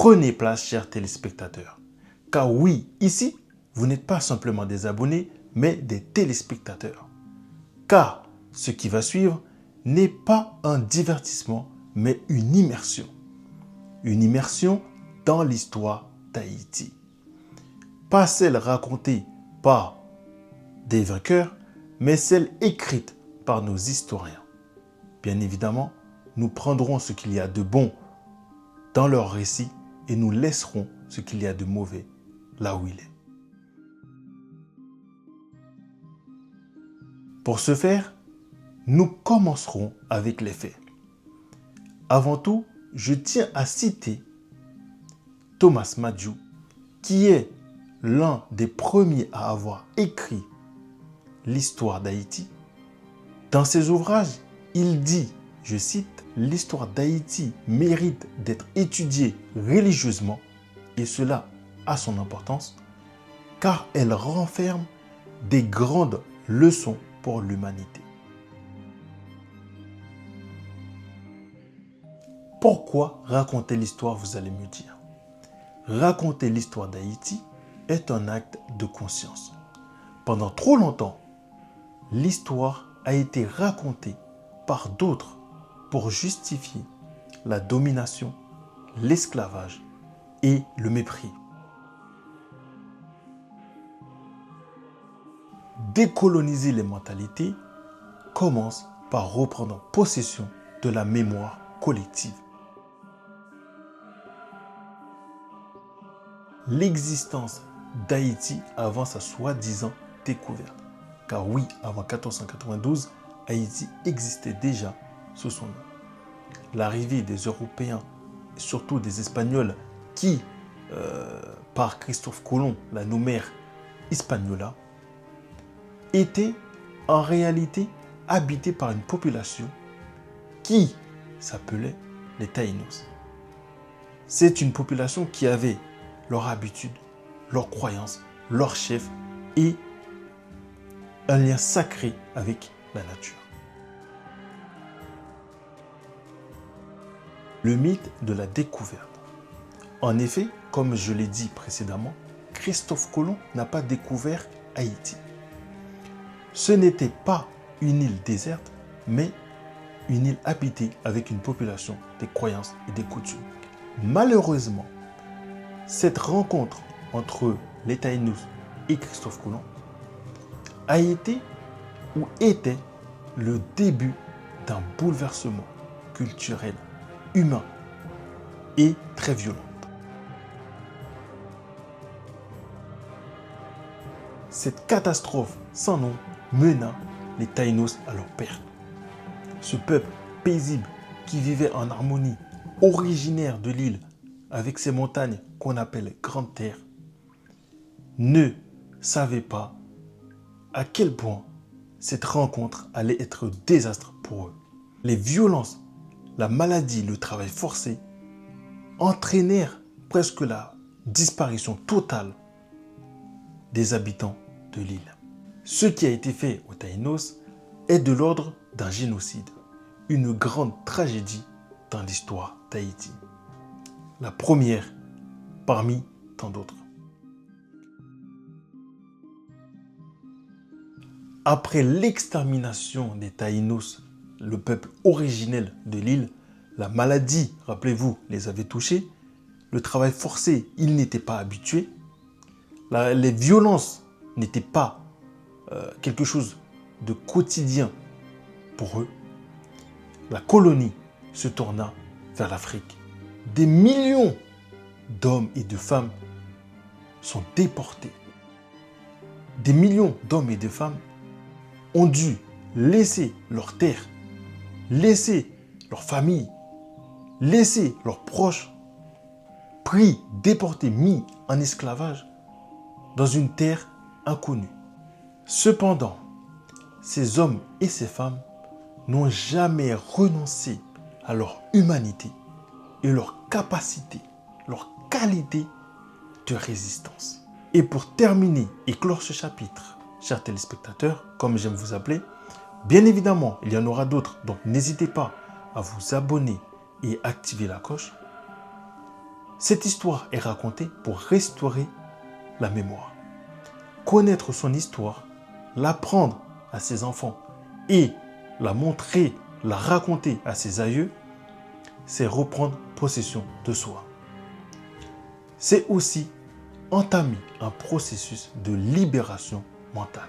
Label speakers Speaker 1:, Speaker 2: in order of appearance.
Speaker 1: Prenez place, chers téléspectateurs. Car oui, ici, vous n'êtes pas simplement des abonnés, mais des téléspectateurs. Car ce qui va suivre n'est pas un divertissement, mais une immersion. Une immersion dans l'histoire d'Haïti. Pas celle racontée par des vainqueurs, mais celle écrite par nos historiens. Bien évidemment, nous prendrons ce qu'il y a de bon dans leur récit et nous laisserons ce qu'il y a de mauvais là où il est. Pour ce faire, nous commencerons avec les faits. Avant tout, je tiens à citer Thomas Madjou, qui est l'un des premiers à avoir écrit l'histoire d'Haïti. Dans ses ouvrages, il dit, je cite, « L'histoire d'Haïti mérite d'être étudiée religieusement et cela a son importance car elle renferme des grandes leçons pour l'humanité. » Pourquoi raconter l'histoire, vous allez me dire? Raconter l'histoire d'Haïti est un acte de conscience. Pendant trop longtemps, l'histoire a été racontée par d'autres pour justifier la domination, l'esclavage et le mépris. Décoloniser les mentalités commence par reprendre possession de la mémoire collective. L'existence d'Haïti avant sa soi-disant découverte. Car oui, avant 1492, Haïti existait déjà sous son nom. L'arrivée des Européens, et surtout des Espagnols, qui, par Christophe Colomb, la nommèrent Hispaniola, était en réalité habitée par une population qui s'appelait les Taïnos. C'est une population qui avait leurs habitudes, leurs croyances, leurs chefs et un lien sacré avec la nature. Le mythe de la découverte. En effet, comme je l'ai dit précédemment, Christophe Colomb n'a pas découvert Haïti. Ce n'était pas une île déserte, mais une île habitée avec une population, des croyances et des coutumes. Malheureusement, cette rencontre entre les Taïnos et Christophe Colomb a été ou était le début d'un bouleversement culturel, humain et très violent. Cette catastrophe sans nom mena les Taïnos à leur perte. Ce peuple paisible qui vivait en harmonie, originaire de l'île avec ses montagnes qu'on appelle Grande Terre, ne savait pas à quel point cette rencontre allait être désastre pour eux. Les violences, la maladie, le travail forcé entraînèrent presque la disparition totale des habitants de l'île. Ce qui a été fait aux Taïnos est de l'ordre d'un génocide, une grande tragédie dans l'histoire d'Haïti. La première parmi tant d'autres. Après l'extermination des Taïnos, le peuple originel de l'île, la maladie, rappelez-vous, les avait touchés, le travail forcé, ils n'étaient pas habitués, les violences n'étaient pas quelque chose de quotidien pour eux. La colonie se tourna vers l'Afrique. Des millions d'hommes et de femmes sont déportés. Des millions d'hommes et de femmes ont dû laisser leur terre, laisser leur famille, laisser leurs proches, pris, déportés, mis en esclavage dans une terre inconnue. Cependant, ces hommes et ces femmes n'ont jamais renoncé à leur humanité et leur capacité, leur qualité de résistance. Et pour terminer et clore ce chapitre, chers téléspectateurs, comme j'aime vous appeler, bien évidemment, il y en aura d'autres, donc n'hésitez pas à vous abonner et activer la cloche. Cette histoire est racontée pour restaurer la mémoire. Connaître son histoire, l'apprendre à ses enfants et la montrer, la raconter à ses aïeux, c'est reprendre possession de soi. C'est aussi entamer un processus de libération mentale.